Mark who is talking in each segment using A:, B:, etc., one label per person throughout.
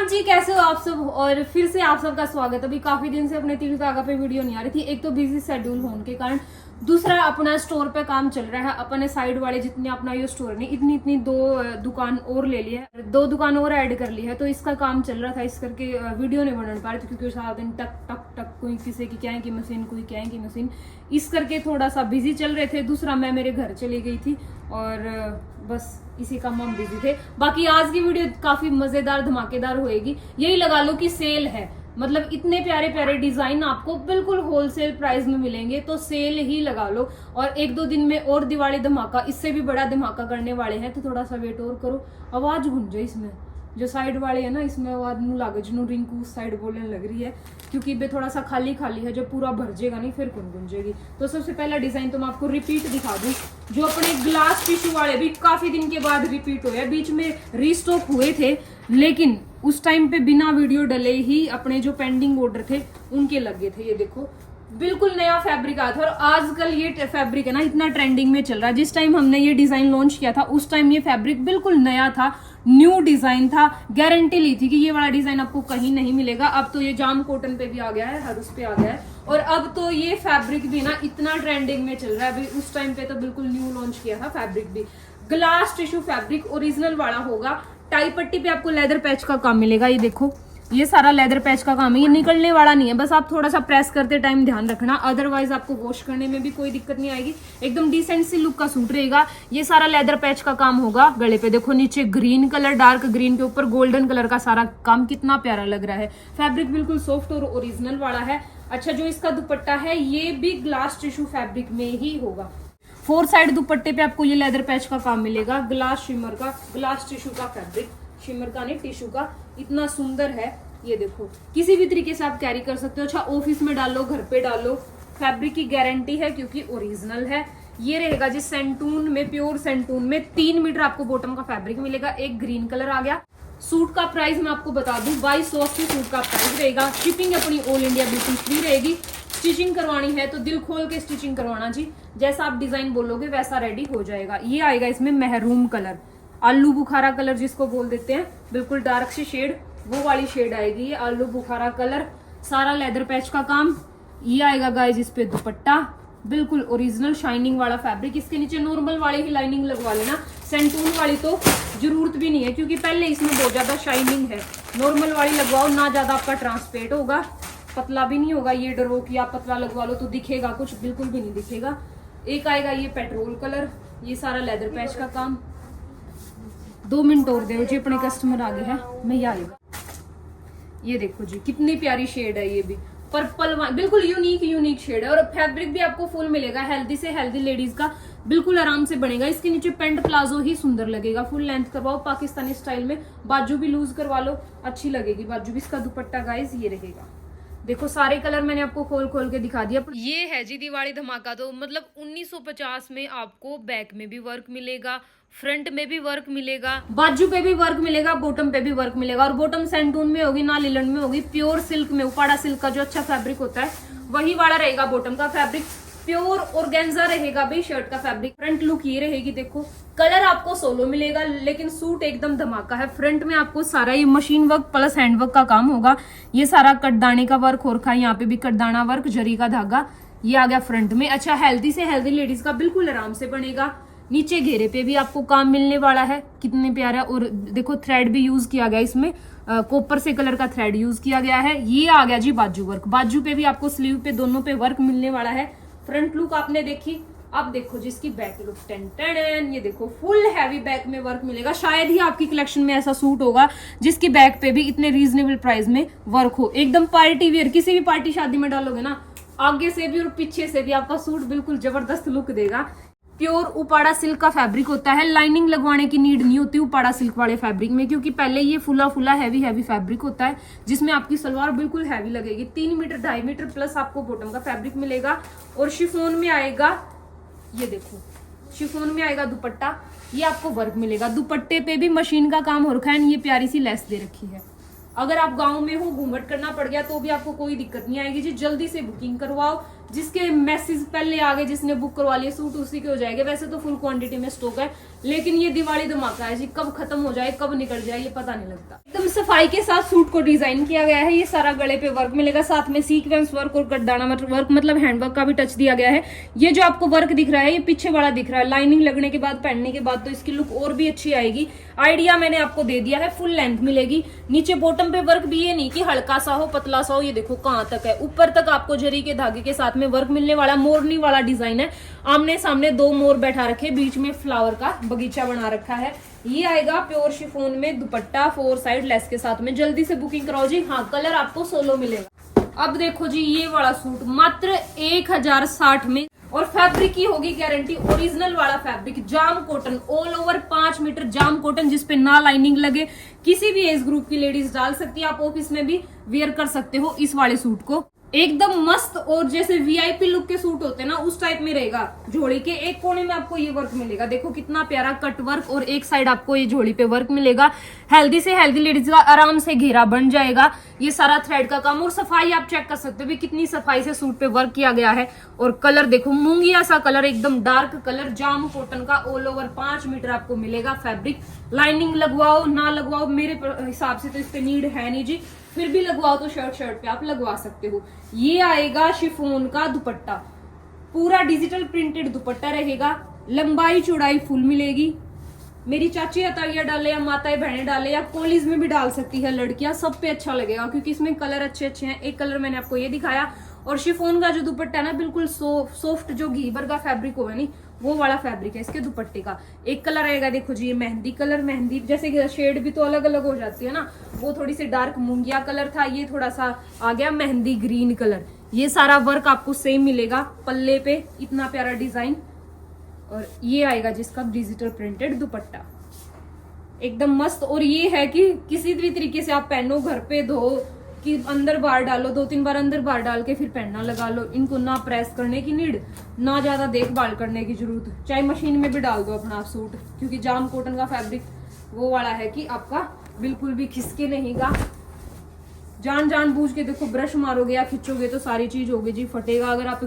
A: जी, कैसे हो आप सब। और फिर से आप सबका स्वागत। अभी काफी दिन से अपने तीर धागा पे वीडियो नहीं आ रही थी। एक तो बिजी शेड्यूल होने के कारण, दूसरा अपना स्टोर पे काम चल रहा है। अपने साइड वाले जितने अपना ये स्टोर नहीं, इतनी दो दुकान और ले ली है, 2 दुकान और ऐड कर ली है, तो इसका काम चल रहा था। इस करके वीडियो नहीं बना पा रहे थे, क्योंकि सारा दिन टक टक टक, कोई किसी की क्या की मशीन, कोई क्या की मशीन, इस करके थोड़ा सा बिजी चल रहे थे। दूसरा मैं मेरे घर चली गई थी और बस इसी काम हम बिजी थे। बाकी आज की वीडियो काफी मजेदार धमाकेदार होएगी। यही लगा लो कि सेल है, मतलब इतने प्यारे प्यारे डिजाइन आपको बिल्कुल होलसेल प्राइस में मिलेंगे, तो सेल ही लगा लो। और 1-2 दिन में और दिवाली धमाका, इससे भी बड़ा धमाका करने वाले हैं, तो थोड़ा सा वेट और करो। आवाज गूंजे इसमें, जो साइड वाले है ना, इसमें आवाज नू लागे जनू रिंकू साइड बोलने लग रही है, क्योंकि बे थोड़ा सा खाली खाली है, जब पूरा भर जाएगा नहीं फिर कौन गूंजेगी। तो सबसे पहला डिजाइन तो मैं आपको रिपीट दिखा दूं, जो अपने ग्लास टिश्यू वाले भी काफी दिन के बाद रिपीट हुए। बीच में रीस्टॉक हुए थे, लेकिन उस टाइम पे बिना वीडियो डले ही अपने जो पेंडिंग ऑर्डर थे उनके लगे थे। ये देखो, बिल्कुल नया फैब्रिक आया था। और आजकल ये फैब्रिक है ना, इतना ट्रेंडिंग में चल रहा है। जिस टाइम हमने ये डिजाइन लॉन्च किया था, उस टाइम ये फैब्रिक बिल्कुल नया था, न्यू डिजाइन था। गारंटी ली थी कि ये वाला डिजाइन आपको कहीं नहीं मिलेगा। अब तो ये जाम कॉटन पे भी आ गया है, हर उस पे आ गया है। और अब तो ये फैब्रिक भी ना इतना ट्रेंडिंग में चल रहा है। अभी उस टाइम पे तो बिल्कुल न्यू लॉन्च किया था फैब्रिक भी। ग्लास टिश्यू फैब्रिक ओरिजिनल वाला होगा। टाई पट्टी पे आपको लेदर पैच का काम मिलेगा। ये देखो, ये सारा लेदर पैच का काम है, ये निकलने वाला नहीं है। बस आप थोड़ा सा प्रेस करते टाइम ध्यान रखना, अदरवाइज आपको वॉश करने में भी कोई दिक्कत नहीं आएगी। एकदम डिसेंट सी लुक का सूट रहेगा। ये सारा लेदर पैच का काम होगा। गले पे देखो, नीचे ग्रीन कलर, डार्क ग्रीन के ऊपर गोल्डन कलर का सारा काम, कितना प्यारा लग रहा है। फैब्रिक बिल्कुल सॉफ्ट और ओरिजिनल वाला है। अच्छा, जो इसका दुपट्टा है ये भी ग्लास टिश्यू फैब्रिक में ही होगा। 4 साइड दुपट्टे पे आपको ये लेदर पैच का काम मिलेगा। ग्लास शिमर का, ग्लास टिश्यू का फैब्रिक, शिमर का नहीं टिश्यू का, इतना सुंदर है। ये देखो, किसी भी तरीके से आप कैरी कर सकते हो। अच्छा, ऑफिस में डालो, घर पे डालो, फैब्रिक की गारंटी है क्योंकि ओरिजिनल है। ये रहेगा जी सेंटून में, प्योर सेंटून में 3 मीटर आपको बॉटम का फैब्रिक मिलेगा। एक ग्रीन कलर आ गया। सूट का प्राइस मैं आपको बता दूं, 2280 सूट का प्राइस रहेगा। शिपिंग अपनी ऑल इंडिया ड्यूटी फ्री रहेगी। स्टिचिंग करवानी है तो दिल खोल के स्टिचिंग करवाना जी, जैसा आप डिजाइन बोलोगे वैसा रेडी हो जाएगा। ये आएगा इसमें मेहरून कलर, आलू बुखारा कलर जिसको बोल देते हैं, बिल्कुल डार्क सी शेड, वो वाली शेड आएगी। ये आलू बुखारा कलर, सारा लेदर पैच का काम। ये आएगा गाइस इस पे दुपट्टा, बिल्कुल ओरिजिनल शाइनिंग वाला फैब्रिक। इसके नीचे नॉर्मल वाली ही लाइनिंग लगवा लेना, सेंटून वाली तो जरूरत भी नहीं है, क्योंकि पहले इसमें बहुत ज्यादा शाइनिंग है। नॉर्मल वाली लगवाओ ना, ज्यादा आपका ट्रांसपेरेंट होगा, पतला भी नहीं होगा। ये डरो कि आप पतला लगवा लो तो दिखेगा कुछ, बिल्कुल भी नहीं दिखेगा। एक आएगा ये पेट्रोल कलर, ये सारा लेदर पैच का काम। 2 मिनट और दो जी, अपने कस्टमर आगे है, मैं ये आएगा। ये देखो जी, कितनी प्यारी शेड है। ये भी पर्पल, बिल्कुल यूनिक शेड है। और फैब्रिक भी आपको फुल मिलेगा, हेल्दी से हेल्दी लेडीज का, बिल्कुल आराम से बनेगा। इसके नीचे पेंट प्लाजो ही सुंदर लगेगा। फुल लेंथ करवाओ पाकिस्तानी स्टाइल में, बाजू भी लूज करवा लो, अच्छी लगेगी बाजू भी। इसका दुपट्टा गाइस ये रहेगा। देखो, सारे कलर मैंने आपको खोल खोल के दिखा दिया। ये है जी दिवाली धमाका। तो मतलब 1950 में आपको बैक में भी वर्क मिलेगा, फ्रंट में भी वर्क मिलेगा, बाजू पे भी वर्क मिलेगा, बॉटम पे भी वर्क मिलेगा। और बॉटम सेंटून में होगी ना लिलन में होगी, प्योर सिल्क में, उपाड़ा सिल्क का जो अच्छा फैब्रिक होता है वही वाला रहेगा बॉटम का फैब्रिक। प्योर ऑर्गेन्जा रहेगा भाई शर्ट का फैब्रिक। फ्रंट लुक ये रहेगी। देखो, कलर आपको सोलो मिलेगा, लेकिन सूट एकदम धमाका है। फ्रंट में आपको सारा ये machine work plus hand work का काम होगा। ये सारा कटदाने का वर्क हो रखा है, यहाँ पे भी कटदाना वर्क, जरी का धागा, ये आ गया फ्रंट में। अच्छा, हेल्दी से हेल्दी लेडीज का बिल्कुल आराम से बनेगा। नीचे घेरे पे भी आपको काम मिलने वाला है, कितने प्यारा। और देखो, थ्रेड भी यूज किया गया इसमें, कॉपर से कलर का थ्रेड यूज किया गया है। ये आ गया जी बाजू वर्क, बाजू पे भी आपको स्लीव पे दोनों पे वर्क मिलने वाला है। फ्रंट लुक आपने देखी, अब देखो जिसकी बैक लुक, टेन टेन। ये देखो, फुल हैवी बैक में वर्क मिलेगा। शायद ही आपकी कलेक्शन में ऐसा सूट होगा जिसकी बैक पे भी इतने रीजनेबल प्राइस में वर्क हो। एकदम पार्टी वेयर, किसी भी पार्टी शादी में डालोगे ना, आगे से भी और पीछे से भी आपका सूट बिल्कुल जबरदस्त लुक देगा। प्योर उपाड़ा सिल्क का फैब्रिक होता है, लाइनिंग लगवाने की नीड नहीं होती उपाड़ा सिल्क वाले फैब्रिक में, क्योंकि पहले ये फुला फुला हैवी फैब्रिक होता है, जिसमें आपकी सलवार बिल्कुल हैवी लगेगी। 3 मीटर 2.5 मीटर प्लस आपको बॉटम का फैब्रिक मिलेगा। और शिफॉन में आएगा, ये देखो, शिफॉन में आएगा दुपट्टा, ये आपको वर्क मिलेगा। दुपट्टे पे भी मशीन का काम हो रखा है, ये प्यारी सी लेस दे रखी है। अगर आप गांव में हो, घूंघट करना पड़ गया तो भी आपको कोई दिक्कत नहीं आएगी जी। जल्दी से बुकिंग करवाओ, जिसके मैसेज पहले आ गए, जिसने बुक करवा लिया सूट उसी के हो जाएंगे। वैसे तो फुल क्वांटिटी में स्टॉक है, लेकिन ये दिवाली धमाका है जी, कब खत्म हो जाए कब निकल जाए ये पता नहीं लगता। एकदम सफाई के साथ सूट को डिजाइन किया गया है। ये सारा गले पे वर्क मिलेगा, साथ में सीक्वेंस वर्क और गड्डाना वर्क मतलब हैंडवर्क का भी टच दिया गया है। ये जो आपको वर्क दिख रहा है ये पीछे वाला दिख रहा है, लाइनिंग लगने के बाद पहनने के बाद तो इसकी लुक और भी अच्छी आएगी। आइडिया मैंने आपको दे दिया है, फुल लेंथ मिलेगी। नीचे बॉटम पे वर्क भी ये नहीं कि हल्का सा हो पतला सा हो, ये देखो कहाँ तक है, ऊपर तक आपको जरी के धागे के साथ में वर्क मिलने वाला। मोरनी वाला डिजाइन है, आमने सामने 2 मोर बैठा रखे, बीच में फ्लावर का बगीचा बना रखा है। ये आएगा प्योर शिफॉन में दुपट्टा 4 साइड लेस के साथ में। जल्दी से बुकिंग कराओ जी। हाँ, कलर आपको सोलो मिलेगा। अब देखो जी ये वाला सूट मात्र 1060 में, और फैब्रिक की होगी गारंटी ओरिजिनल वाला फैब्रिक, जाम कॉटन ऑल ओवर 5 मीटर जाम कॉटन, जिसपे ना लाइनिंग लगे। किसी भी एज ग्रुप की लेडीज डाल सकती है, आप ऑफिस में भी वेयर कर सकते हो इस वाले सूट को। एकदम मस्त, और जैसे वीआईपी लुक के सूट होते हैं ना उस टाइप में रहेगा। झोली के एक कोने में आपको ये वर्क मिलेगा, देखो कितना प्यारा कट वर्क, और एक साइड आपको ये झोली पे वर्क मिलेगा। हेल्दी से हेल्दी लेडीज का आराम से घेरा बन जाएगा। ये सारा थ्रेड का काम, और सफाई आप चेक कर सकते हो भी कितनी सफाई से सूट पे वर्क किया गया है। और कलर देखो मूंगिया सा कलर, एकदम डार्क कलर, जाम कॉटन का ऑल ओवर 5 मीटर आपको मिलेगा फैब्रिक। लाइनिंग लगवाओ ना लगवाओ मेरे हिसाब से तो इस पे नीड है नहीं जी, फिर भी लगवाओ तो शर्ट पे आप लगवा सकते हो। ये आएगा शिफॉन का दुपट्टा, पूरा डिजिटल प्रिंटेड दुपट्टा रहेगा। लंबाई चौड़ाई फुल मिलेगी। मेरी चाची या ताइया डाले या माताएं बहनें डाले या कॉलेज में भी डाल सकती है लड़कियां, सब पे अच्छा लगेगा क्योंकि इसमें कलर अच्छे अच्छे हैं। एक कलर मैंने आपको ये दिखाया, और शिफॉन का जो दुपट्टा है ना बिल्कुल सॉफ्ट, जो घीबर का फैब्रिक होगा नहीं वो वाला फैब्रिक है इसके दुपट्टे का। एक कलर आएगा देखो जी ये मेहंदी कलर, मेहंदी जैसे शेड भी तो अलग अलग हो जाती है ना, वो थोड़ी सी डार्क मूंगिया कलर था, ये थोड़ा सा आ गया मेहंदी ग्रीन कलर। ये सारा वर्क आपको सेम मिलेगा पल्ले पे, इतना प्यारा डिजाइन। और ये आएगा जिसका डिजिटल प्रिंटेड दुपट्टा, एकदम मस्त। और ये है कि किसी भी तरीके से आप पहनो, घर पे धो कि अंदर बाहर डालो, 2-3 बार अंदर बाहर डाल के फिर पहनना लगा लो। इनको ना प्रेस करने की नीड, ना ज्यादा देखभाल करने की जरूरत, चाहे मशीन में भी डाल दो अपना सूट, क्योंकि जाम कॉटन का फैब्रिक वो वाला है कि आपका बिल्कुल भी खिसके नहींगा। जान बूझ के देखो ब्रश मारोगे या खिंचोगे तो सारी चीज होगी जी, फटेगा। अगर आप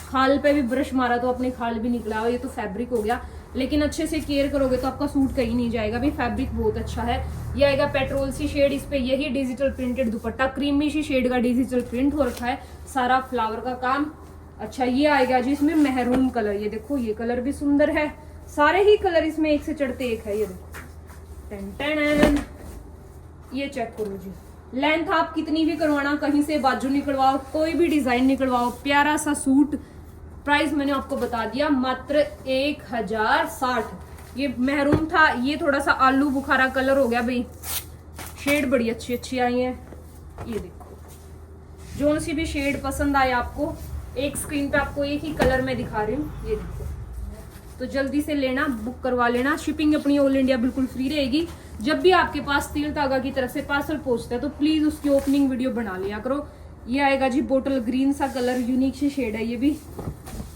A: खाल पे भी ब्रश मारा तो अपनी खाल भी निकला, ये तो फैब्रिक हो गया। लेकिन अच्छे से केयर करोगे तो आपका सूट कहीं नहीं जाएगा भी, फैब्रिक बहुत अच्छा है। ये आएगा पेट्रोल सी शेड, इस पे यही डिजिटल प्रिंटेड दुपट्टा, क्रीमी सी शेड का डिजिटल प्रिंट हो रखा है, सारा फ्लावर का काम। अच्छा ये आएगा जी इसमें मेहरून कलर, ये देखो ये कलर भी सुंदर है। सारे ही कलर इसमें एक से चढ़ते एक है, ये देखो टन टन। ये चेक करो जी, लेंथ आप कितनी भी करवाना, कहीं से बाजू निकलवाओ, कोई भी डिजाइन निकलवाओ, प्यारा सा सूट। प्राइस मैंने आपको बता दिया मात्र 1060। ये मेहरून था, ये थोड़ा सा आलू बुखारा कलर हो गया भाई, शेड बड़ी अच्छी अच्छी आई है। ये देखो जो सी भी शेड पसंद आए आपको, एक स्क्रीन पे आपको एक ही कलर में दिखा रही हूँ, ये देखो। तो जल्दी से लेना, बुक करवा लेना। शिपिंग अपनी ऑल इंडिया बिल्कुल फ्री रहेगी। जब भी आपके पास तिल तागा की तरफ से पार्सल पहुंचता है तो प्लीज उसकी ओपनिंग वीडियो बना लिया करो। ये आएगा जी बोटल ग्रीन सा कलर, यूनिक सी शेड है ये भी,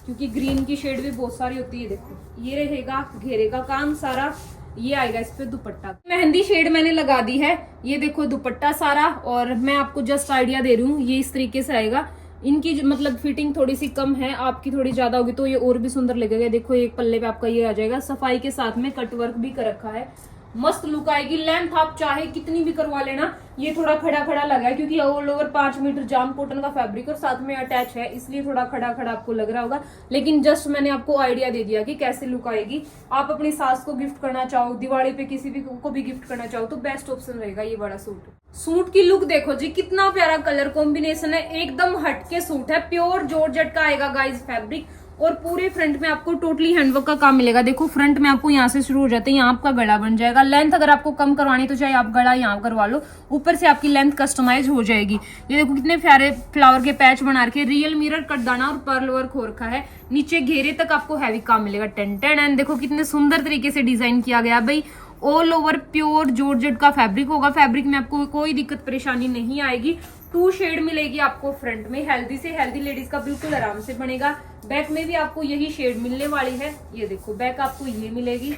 A: क्योंकि ग्रीन की शेड भी बहुत सारी होती है। देखो ये रहेगा घेरे का काम सारा। ये आएगा इस पे दुपट्टा, मेहंदी शेड मैंने लगा दी है। ये देखो दुपट्टा सारा, और मैं आपको जस्ट आइडिया दे रही हूँ, ये इस तरीके से आएगा। इनकी मतलब फिटिंग थोड़ी सी कम है, आपकी थोड़ी ज्यादा होगी तो ये और भी सुंदर लगेगा। देखो एक पल्ले पे आपका ये आ जाएगा, सफाई के साथ में कट वर्क भी कर रखा है, मस्त लुक आएगी। लेंथ आप चाहे कितनी भी करवा लेना। ये थोड़ा खड़ा खड़ा लगा है क्योंकि ऑल ओवर 5 मीटर जाम कॉटन का फैब्रिक और साथ में अटैच है, इसलिए थोड़ा खड़ा खड़ा आपको लग रहा होगा। लेकिन जस्ट मैंने आपको आइडिया दे दिया कि कैसे लुक आएगी। आप अपनी सास को गिफ्ट करना चाहो, दिवाली पे किसी भी को भी गिफ्ट करना चाहो तो बेस्ट ऑप्शन रहेगा ये बड़ा सूट। सूट की लुक देखो जी, कितना प्यारा कलर कॉम्बिनेशन है, एकदम हटके सूट है। प्योर जॉर्जेट का आएगा गाइस फैब्रिक, और पूरे फ्रंट में आपको टोटली हैंडवर्क का काम मिलेगा। देखो फ्रंट में आपको यहाँ से शुरू हो जाते हैं, यहाँ आपका गला बन जाएगा। लेंथ अगर आपको कम करवानी तो चाहे आप गला यहाँ करवा लो, ऊपर से आपकी लेंथ कस्टमाइज हो जाएगी। ये देखो कितने प्यारे फ्लावर के पैच बना रखे, रियल मिरर कट दाना और पर्ल वर्क हो रखा है। नीचे घेरे तक आपको हैवी काम मिलेगा, टेन टेन। एंड देखो कितने सुंदर तरीके से डिजाइन किया गया भाई। ऑल ओवर प्योर जॉर्जेट का फैब्रिक होगा, फैब्रिक में आपको कोई दिक्कत परेशानी नहीं आएगी। 2 शेड मिलेगी आपको फ्रंट में, हेल्दी से हेल्दी लेडीज का बिल्कुल आराम से बनेगा। बैक में भी आपको यही शेड मिलने वाली है, ये देखो बैक आपको ये मिलेगी,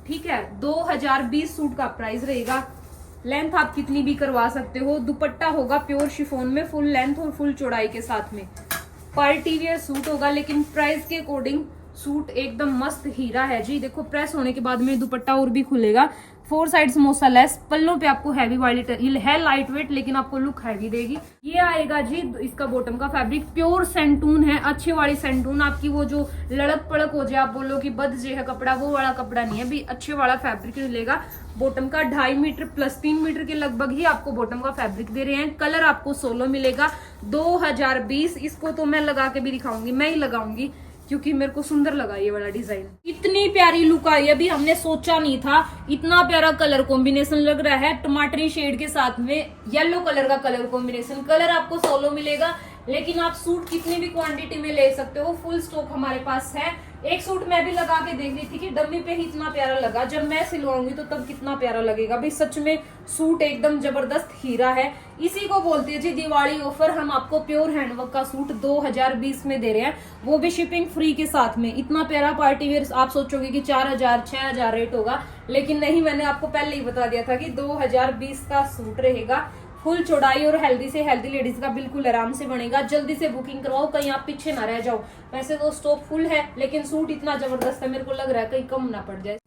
A: ठीक है। 2020 सूट का प्राइस रहेगा। लेंथ आप कितनी भी करवा सकते हो। दुपट्टा होगा प्योर शिफॉन में, फुल लेंथ और फुल चौड़ाई के साथ में। पार्टी वेयर सूट होगा, लेकिन प्राइस के अकॉर्डिंग सूट एकदम मस्त हीरा है जी। देखो प्रेस होने के बाद में दुपट्टा और भी खुलेगा, 4 साइड समोसा लेस, पल्लों पे आपको हैवी वाली है, लाइट वेट लेकिन आपको लुक हैवी देगी। ये आएगा जी इसका बॉटम का फैब्रिक, प्योर सेंटून है, अच्छे वाली सेंटून। आपकी वो जो लड़क पड़क हो जाए, आप बोलो कि बद जे है कपड़ा, वो वाला कपड़ा नहीं है भी, अच्छे वाला फैब्रिक मिलेगा। बॉटम का 2.5 मीटर प्लस 3 मीटर के लगभग ही आपको बॉटम का फैब्रिक दे रहे हैं। कलर आपको 16 मिलेगा, 2020। इसको तो मैं लगा के भी दिखाऊंगी, मैं ही लगाऊंगी क्योंकि मेरे को सुंदर लगा ये वाला डिजाइन। इतनी प्यारी लुक आई, अभी हमने सोचा नहीं था। इतना प्यारा कलर कॉम्बिनेशन लग रहा है, टमाटरी शेड के साथ में येलो कलर का कलर कॉम्बिनेशन। कलर आपको 16 मिलेगा, लेकिन आप सूट कितनी भी क्वांटिटी में ले सकते हो, फुल स्टॉक हमारे पास है। एक सूट मैं भी लगा के देख रही थी कि डम्मी पे ही इतना प्यारा लगा, जब मैं सिलवाऊंगी तो तब कितना प्यारा लगेगा भाई। सच में सूट एकदम जबरदस्त हीरा है। इसी को बोलते हैं जी दिवाली ऑफर। हम आपको प्योर हैंडवर्क का सूट 2020 में दे रहे हैं, वो भी शिपिंग फ्री के साथ में। इतना प्यारा पार्टी वेयर, आप सोचोगे कि 4000 6000 रेट होगा, लेकिन नहीं, मैंने आपको पहले ही बता दिया था कि 2020 का सूट रहेगा। फुल चौड़ाई और हेल्दी से हेल्दी लेडीज का बिल्कुल आराम से बनेगा। जल्दी से बुकिंग करवाओ, कहीं आप पीछे ना रह जाओ। वैसे तो स्टॉक फुल है, लेकिन सूट इतना जबरदस्त है, मेरे को लग रहा है कहीं कम ना पड़ जाए।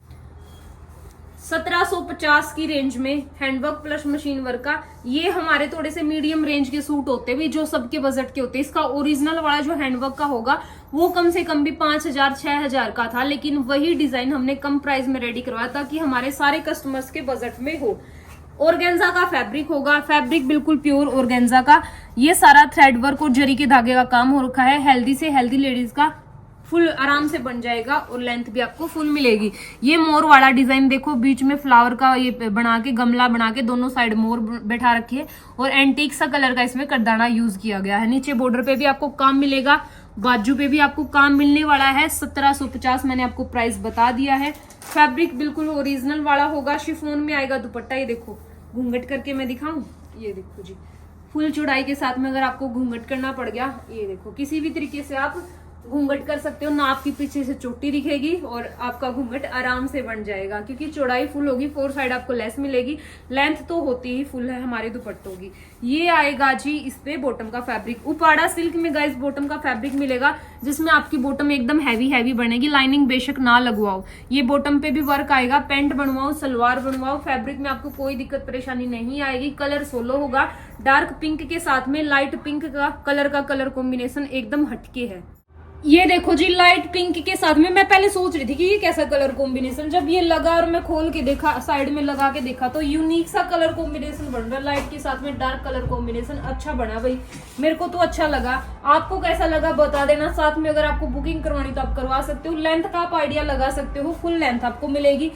A: 1750 की रेंज में हैंडवर्क प्लस मशीन वर्क का, ये हमारे थोड़े से मीडियम रेंज के सूट होते हैं जो सबके बजट के होते हैं। इसका ओरिजिनल वाला जो हैंडवर्क का होगा वो कम से कम भी 5000 6000 का था, लेकिन वही डिजाइन हमने कम प्राइस में रेडी करवाया ताकि हमारे सारे कस्टमर्स के बजट में हो। ऑर्गेन्जा का फैब्रिक होगा, फैब्रिक बिल्कुल प्योर ऑर्गेन्जा का। ये सारा थ्रेड वर्क और जरी के धागे का काम हो रखा है। हेल्दी से हेल्दी लेडीज का फुल आराम से बन जाएगा और लेंथ भी आपको फुल मिलेगी। ये मोर वाला डिजाइन देखो, बीच में फ्लावर का ये बना के, गमला बना के दोनों साइड मोर बैठा रखी है और एंटीक सा कलर का इसमें करदाना यूज किया गया है। नीचे बॉर्डर पे भी आपको काम मिलेगा, बाजू पे भी आपको काम मिलने वाला है। 1750 मैंने आपको प्राइस बता दिया है। फैब्रिक बिल्कुल ओरिजिनल वाला होगा, शिफॉन में आएगा दुपट्टा। ये देखो घूंघट करके मैं दिखाऊं, ये देखो जी, फुल चौड़ाई के साथ में अगर आपको घूंघट करना पड़ गया, ये देखो किसी भी तरीके से आप घूंघट कर सकते हो ना, आपकी पीछे से चोटी दिखेगी और आपका घूंघट आराम से बन जाएगा क्योंकि चौड़ाई फुल होगी। 4 साइड आपको लेस मिलेगी, लेंथ तो होती ही फुल है हमारे दुपट्टों की। ये आएगा जी इस पे बॉटम का फैब्रिक, उपाड़ा सिल्क में गाइस बॉटम का फैब्रिक मिलेगा, जिसमें आपकी बॉटम एकदम हैवी बनेगी। लाइनिंग बेशक ना लगवाओ, ये बॉटम पे भी वर्क आएगा। पैंट बनवाओ, सलवार बनवाओ, फैब्रिक में आपको कोई दिक्कत परेशानी नहीं आएगी। कलर 16 होगा, डार्क पिंक के साथ में लाइट पिंक का कलर कॉम्बिनेशन एकदम हटके है। ये देखो जी लाइट पिंक के साथ में, मैं पहले सोच रही थी कि ये कैसा कलर कॉम्बिनेशन, जब ये लगा और मैं खोल के देखा, साइड में लगा के देखा तो यूनिक सा कलर कॉम्बिनेशन बन रहा है। लाइट के साथ में डार्क कलर कॉम्बिनेशन अच्छा बना भाई, मेरे को तो अच्छा लगा। आपको कैसा लगा बता देना। साथ में अगर आपको बुकिंग करवानी तो आप करवा सकते हो। लेंथ का आप आइडिया लगा सकते हो, फुल लेंथ आपको मिलेगी।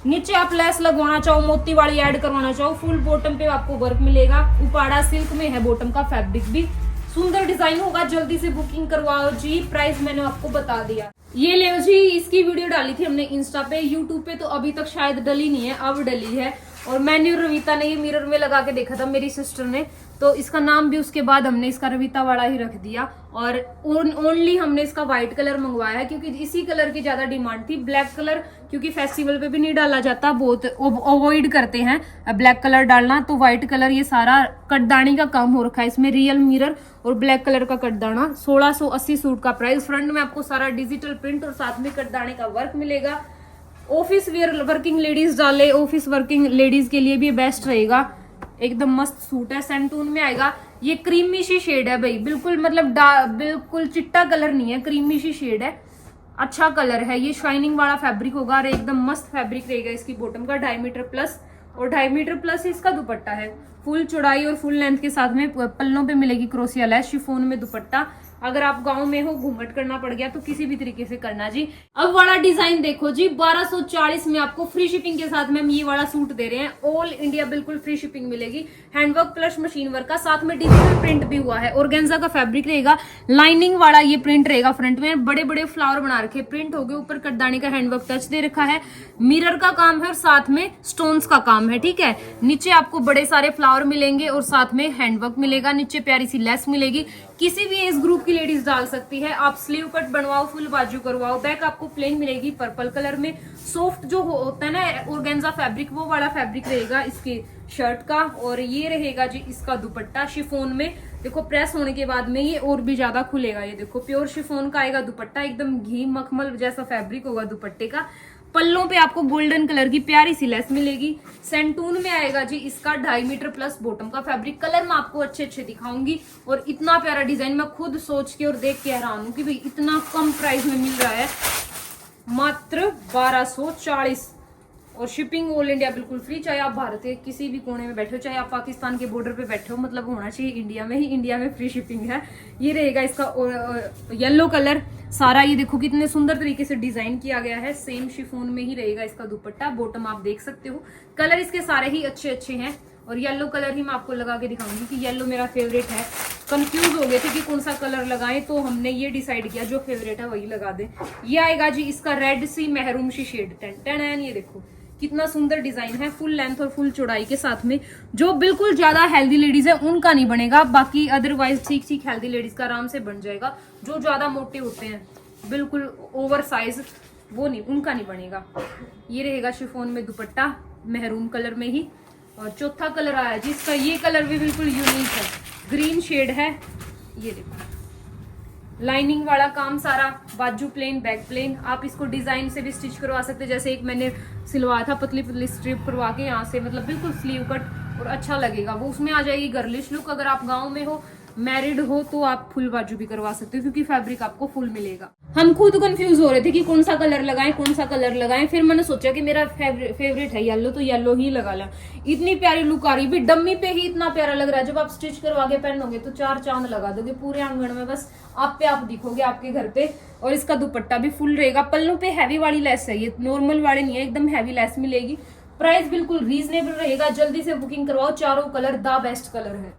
A: नीचे आप लेस लगवाना चाहो, मोती वाली ऐड करवाना चाहो, फुल बॉटम पे आपको वर्क मिलेगा। उपाड़ा सिल्क में है बॉटम का फैब्रिक भी, सुंदर डिजाइन होगा। जल्दी से बुकिंग करवाओ जी। प्राइस मैंने आपको बता दिया। ये ले जी, इसकी वीडियो डाली थी हमने इंस्टा पे, यूट्यूब पे तो अभी तक शायद डली नहीं है, अब डली है। और मैंने और रविता ने ये मिरर में लगा के देखा था मेरी सिस्टर ने, तो इसका नाम भी उसके बाद हमने इसका रविता वाला ही रख दिया। और ओनली हमने इसका व्हाइट कलर मंगवाया है क्योंकि इसी कलर की ज्यादा डिमांड थी। ब्लैक कलर क्योंकि फेस्टिवल पे भी नहीं डाला जाता, बहुत अवॉइड करते हैं ब्लैक कलर डालना, तो व्हाइट कलर ये सारा कटदानी का काम हो रखा है इसमें, रियल मिरर और ब्लैक कलर का कटदाना। 1680 सूट का प्राइस। फ्रंट में आपको सारा डिजिटल प्रिंट और साथ में कटदाने का वर्क मिलेगा। ऑफिस वेयर वर्किंग लेडीज डाले, ऑफिस वर्किंग लेडीज के लिए भी बेस्ट रहेगा। एकदम मस्त सूट है, सेंटून में आएगा। ये क्रीमी सी शेड है भाई, बिल्कुल मतलब बिल्कुल चिट्टा कलर नहीं है, क्रीमी सी शेड है, अच्छा कलर है। ये शाइनिंग वाला फैब्रिक होगा और एकदम मस्त फैब्रिक रहेगा। इसकी बॉटम का 2.5 मीटर प्लस और 2.5 मीटर प्लस इसका दुपट्टा है। फुल चौड़ाई और फुल लेंथ के साथ में पल्लों पे मिलेगी क्रोशिया लैस, शिफॉन में दुपट्टा। अगर आप गांव में हो, घूंघट करना पड़ गया तो किसी भी तरीके से करना जी। अब वाला डिजाइन देखो जी, 1240 में आपको फ्री शिपिंग के साथ में हम ये वाला सूट दे रहे हैं। ऑल इंडिया बिल्कुल फ्री शिपिंग मिलेगी। हैंडवर्क प्लस मशीन वर्क का, साथ में डिजिटल प्रिंट भी हुआ है। ऑर्गेन्जा का फैब्रिक रहेगा, लाइनिंग वाला ये प्रिंट रहेगा। फ्रंट में बड़े बड़े फ्लावर बना रखे प्रिंट हो गए, ऊपर कटदानी का हैंडवर्क टच दे रखा है, मिरर का काम है और साथ में स्टोन्स का काम है, ठीक है। नीचे आपको बड़े सारे फ्लावर मिलेंगे और साथ में हैंडवर्क मिलेगा। नीचे प्यारी सी लेस मिलेगी। किसी भी एज ग्रुप की लेडीज डाल सकती है। आप स्लीव कट बनवाओ, फुल बाजू करवाओ, बैक आपको प्लेन मिलेगी पर्पल कलर में। सॉफ्ट जो होता है ना ऑर्गेन्जा फैब्रिक, वो वाला फैब्रिक रहेगा इसके शर्ट का। और ये रहेगा जी इसका दुपट्टा शिफॉन में। देखो प्रेस होने के बाद में ये और भी ज्यादा खुलेगा। ये देखो प्योर शिफॉन का आएगा दुपट्टा, एकदम घी मखमल जैसा फैब्रिक होगा दुपट्टे का। पल्लों पे आपको गोल्डन कलर की प्यारी सी लेस मिलेगी। सेंटून में आएगा जी इसका 2.5 मीटर प्लस बॉटम का फैब्रिक। कलर मैं आपको अच्छे अच्छे दिखाऊंगी। और इतना प्यारा डिजाइन, मैं खुद सोच के और देख के हैरान हूं कि भाई इतना कम प्राइस में मिल रहा है, मात्र 1240। और शिपिंग ऑल इंडिया बिल्कुल फ्री, चाहे आप भारत के किसी भी कोने में बैठे हो, चाहे आप पाकिस्तान के बॉर्डर पे बैठे हो, मतलब होना चाहिए इंडिया में ही, इंडिया में फ्री शिपिंग है। ये रहेगा इसका येलो कलर सारा। ये देखो कितने सुंदर तरीके से डिजाइन किया गया है। सेम शिफॉन में ही रहेगा इसका दुपट्टा, बॉटम आप देख सकते हो। कलर इसके सारे ही अच्छे अच्छे हैं। और येलो कलर ही मैं आपको लगा के दिखाऊंगी कि येलो मेरा फेवरेट है। कंफ्यूज हो गए थे कि कौन सा कलर लगाएं, तो हमने ये डिसाइड किया जो फेवरेट है वही लगा दें। ये आएगा जी इसका रेड सी मेहरून सी शेड। टेन ये देखो कितना सुंदर डिजाइन है, फुल लेंथ और फुल चौड़ाई के साथ में। जो बिल्कुल ज्यादा हेल्दी लेडीज है उनका नहीं बनेगा, बाकी अदरवाइज ठीक ठीक हेल्दी लेडीज का आराम से बन जाएगा। जो ज्यादा मोटे होते हैं बिल्कुल ओवर साइज, वो नहीं, उनका नहीं बनेगा। ये रहेगा शिफॉन में दुपट्टा मेहरून कलर में ही। और चौथा कलर आया जिसका, ये कलर भी बिल्कुल यूनिक है, ग्रीन शेड है। ये देखो लाइनिंग वाला काम सारा, बाजू प्लेन बैक प्लेन। आप इसको डिजाइन से भी स्टिच करवा सकते हैं, जैसे एक मैंने सिलवाया था पतली पतली स्ट्रिप करवा के यहाँ से, मतलब बिल्कुल स्लीव कट और अच्छा लगेगा वो। उसमें आ जाएगी गर्लिश लुक। अगर आप गांव में हो, मैरिड हो, तो आप फुल बाजू भी करवा सकते हो क्योंकि फैब्रिक आपको फुल मिलेगा। हम खुद कंफ्यूज हो रहे थे कि कौन सा कलर लगाएं, कौन सा कलर लगाएं। फिर मैंने सोचा कि मेरा फेवरेट है येलो, तो येलो ही लगा ला। इतनी प्यारी लुक आ रही है, डम्मी पे ही इतना प्यारा लग रहा है। जब आप स्टिच करवा के पहनोगे तो 4 चांद लगा दोगे पूरे आंगन में, बस आप पे आप दिखोगे आपके घर पे। और इसका दुपट्टा भी फुल रहेगा। पल्लों पे हैवी वाली लेस है, ये नॉर्मल वाले नहीं है, एकदम हैवी लेस मिलेगी। प्राइस बिल्कुल रीजनेबल रहेगा। जल्दी से बुकिंग करवाओ, चारों कलर द बेस्ट कलर है।